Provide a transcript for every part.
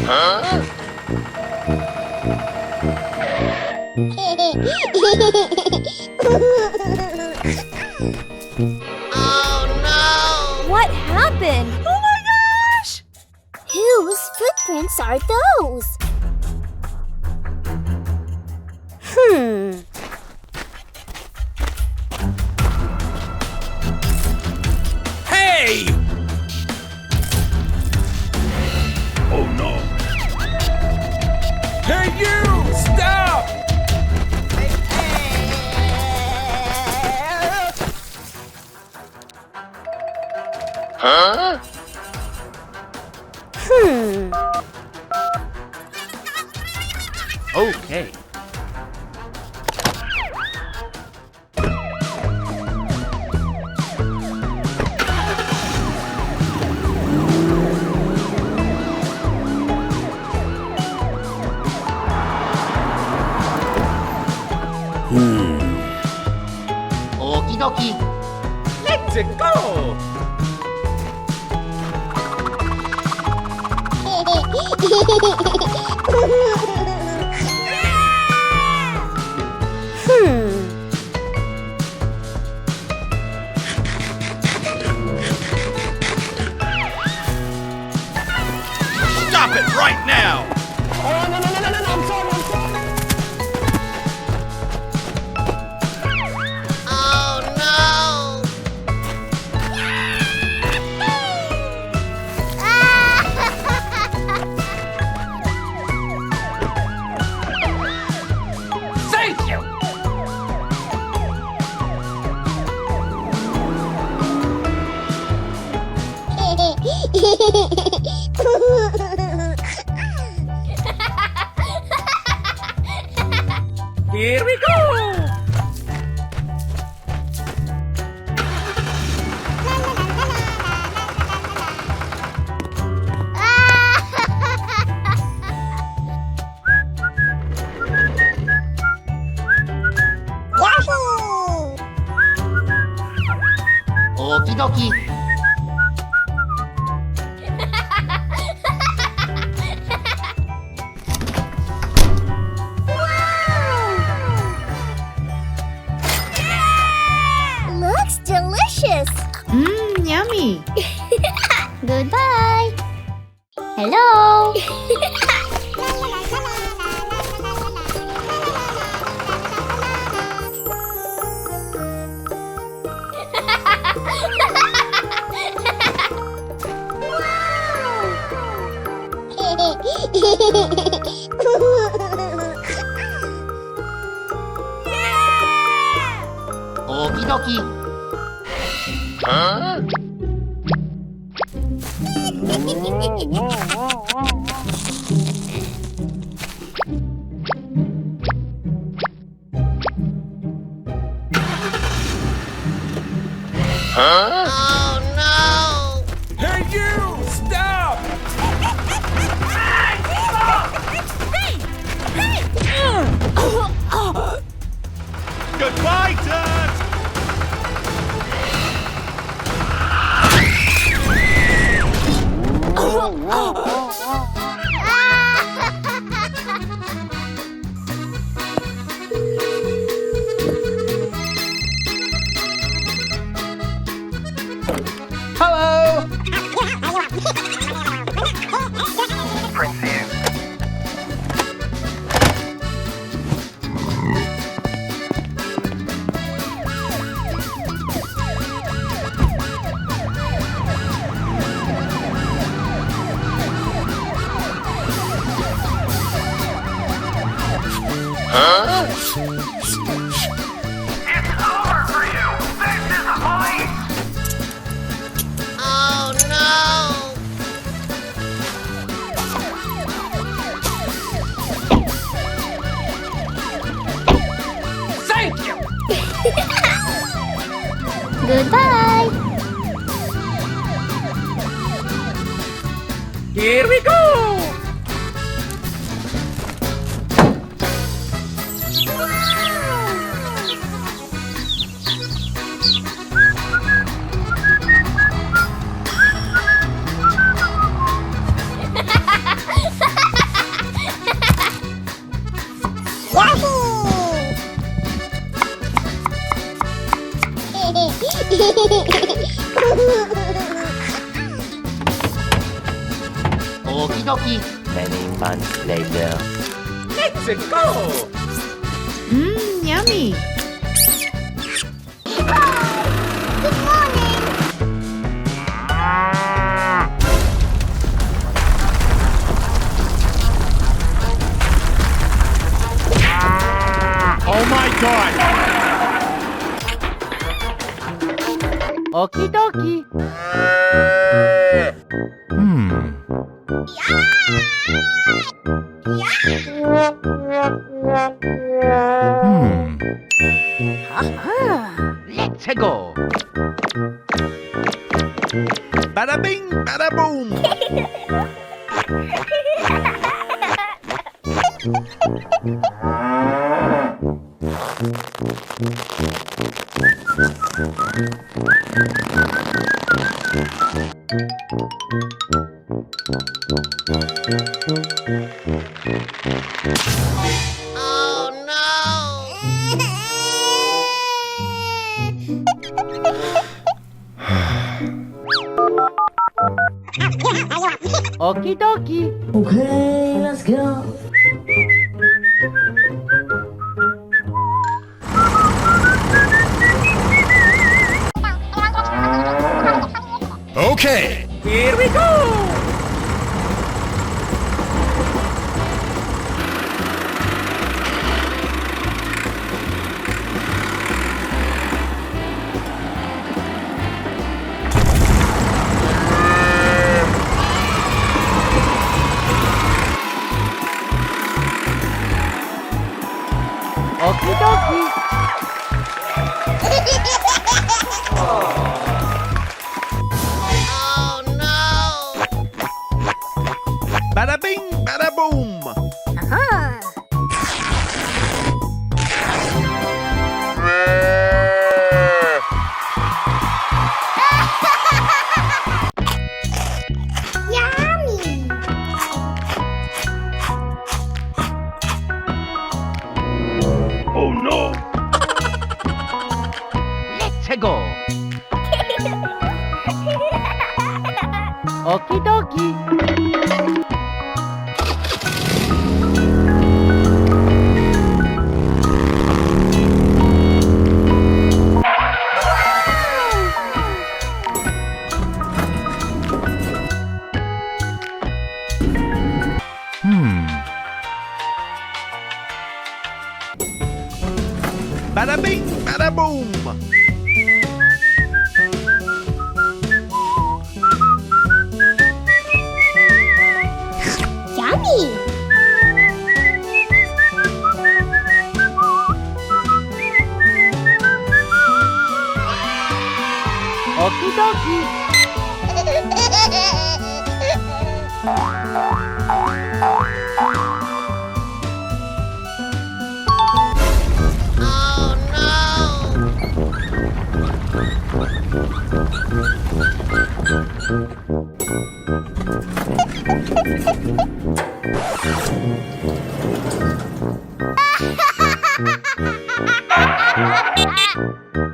Huh? Oh no! What happened? Oh my gosh! Whose footprints are those? Hey! Oh no! Hey you! Stop! Huh? Okay. Okie dokie. Let's go! Stop it right now! Oh, no, I'm sorry. Oh no! Thank you! Here we go! Okie dokie. Looks delicious. Yummy. Goodbye. Hello. Okie dokie. Huh? Huh? Oh no! Hey you! Stop! Goodbye, Dad! Hello! Huh? It's over for you! This is the police! Oh no! Thank you! Goodbye. Here we go! Okie dokie. Many months later. Let's go. Yummy. Good morning. Oh my God. Okie dokie. Let's go. Bada bing, bada boom. Oh no! Okie dokie. Okay, let's go. Okay. Here we go. Okie dokie. Oh no! Bada bing, bada boom. Yummy. Oh no! Let's go. Okie dokie. Bada bing, bada boom. Yummy. Okie dokie. Oh no!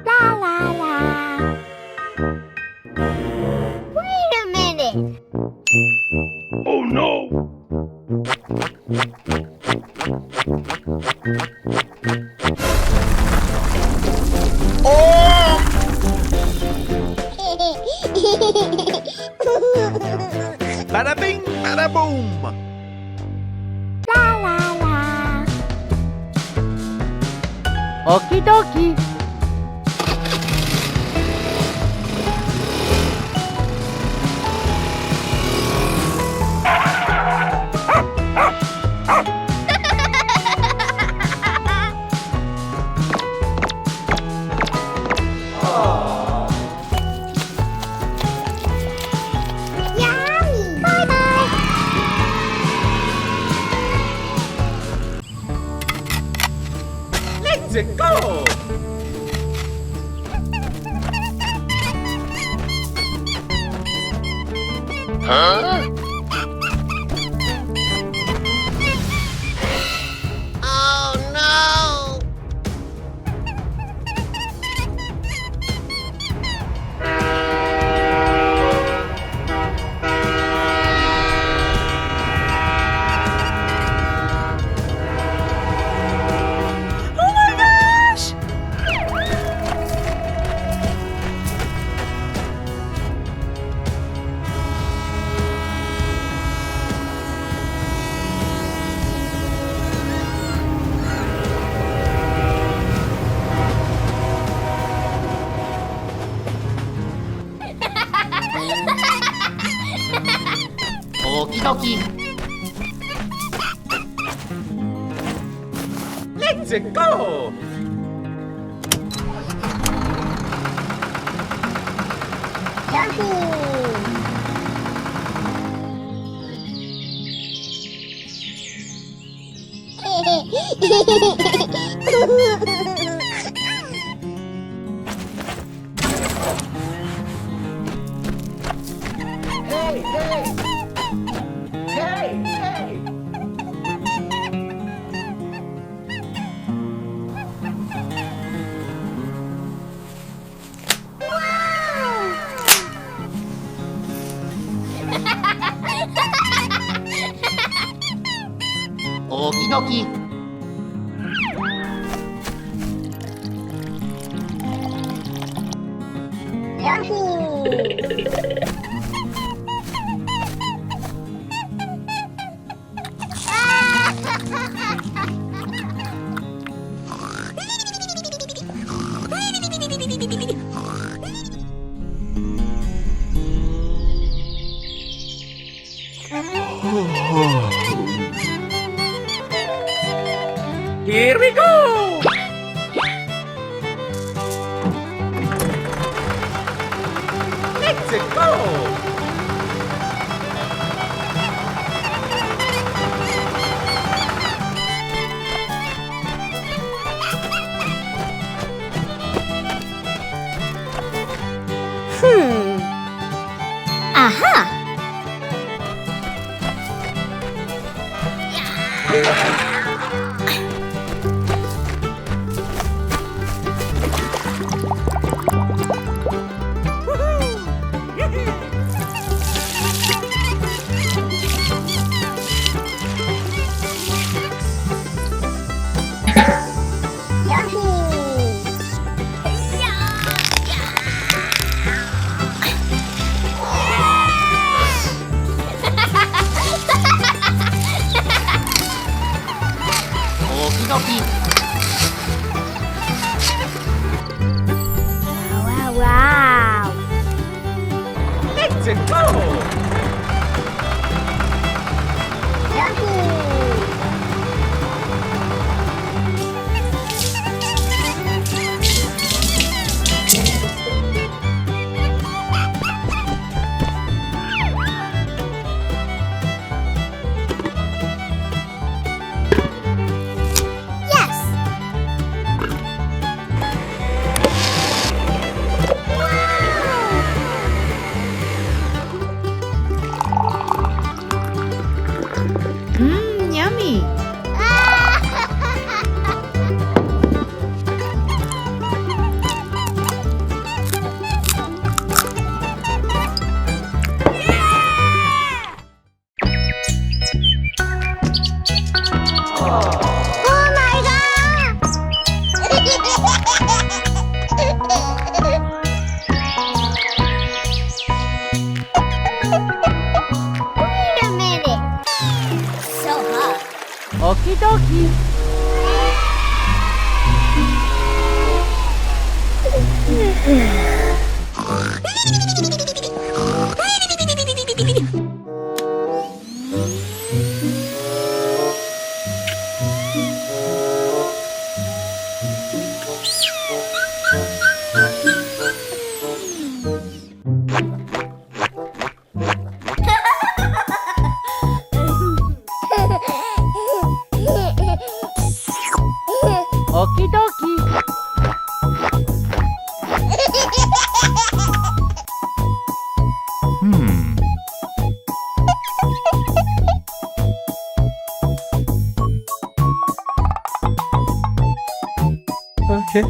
La la la. Wait a minute. Oh no! Bada bing, bada boom. La la la. Okie dokie. Yummy. Bye bye. Let's go. Huh? Oh no! 오키도키. Let's go! 오키도키. Here we go! Let's go! 아하! 오키도키. 와우 와우. Let's go! Yes. Yummy. Oh my god! Wait a minute. So hot. 오키도키. 오키도키. Okay.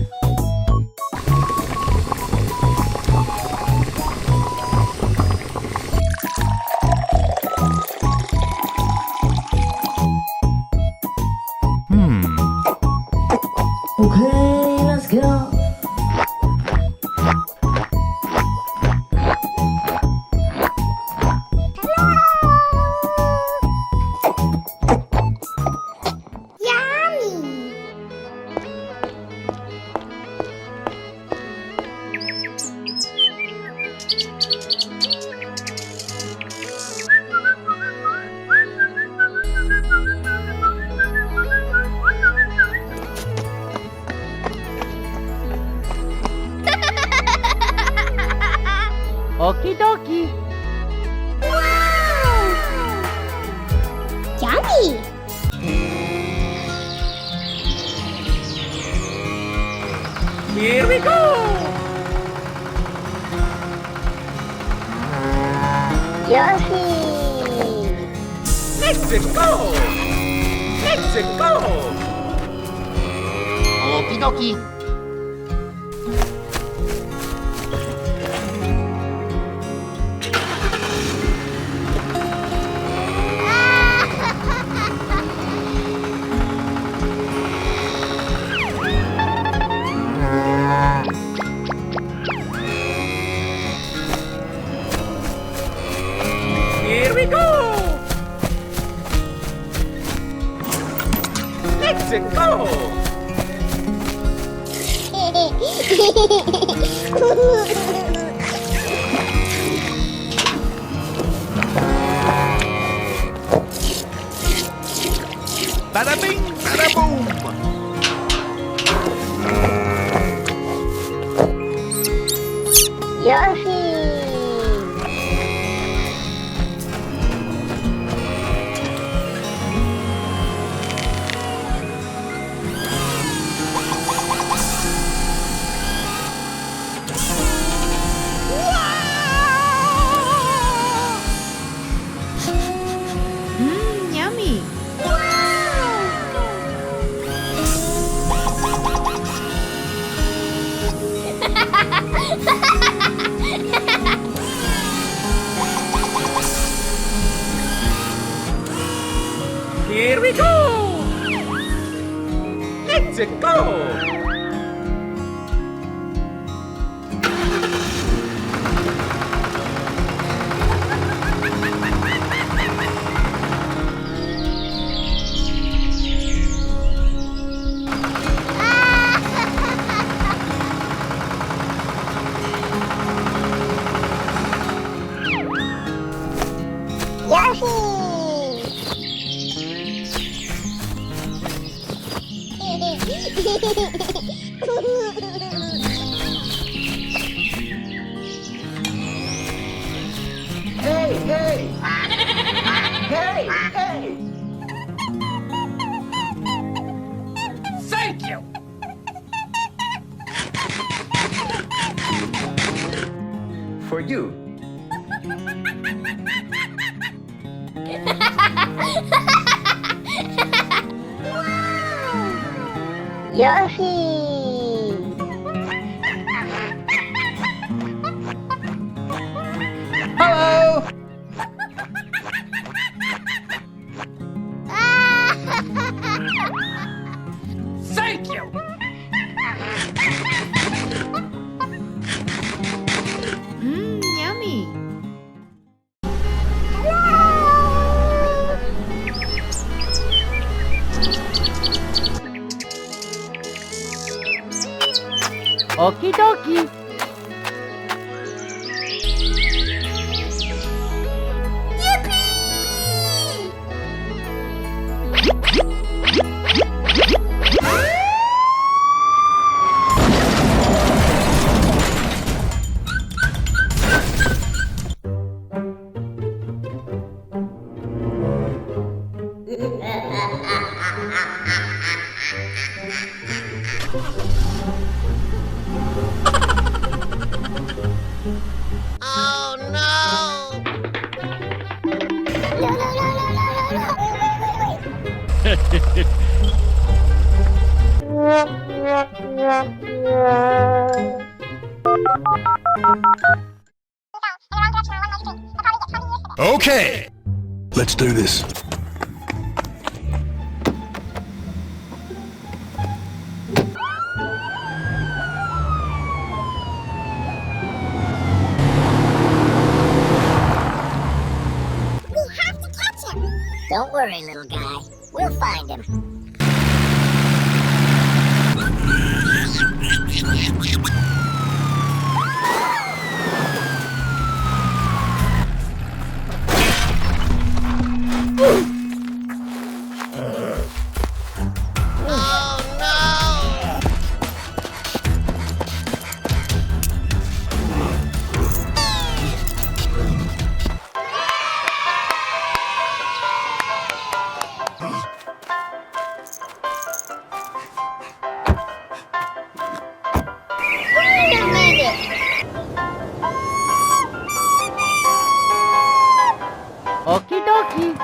Okay, let's go. Yummy. Okie dokie. Yummy! Here we go! Yoshi! Let's go! Let's go! Okie dokie. Here we go! Let's go! Bada bing, bada boom! Yoshi! Yummy. Here we go! Let's go! Hey, hey! Hey, hey! Thank you! For you. Yoshi! Hello! Thank you! Yummy. Okie dokie. Oh no! No, no, no, no, no, no, no. Okay. Let's do this. We have to catch him. Don't worry, little guy. We'll find him. Oh no! Okie dokie.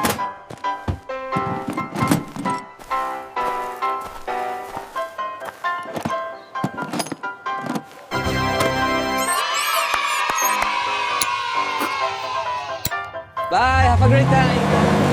Bye, have a great time.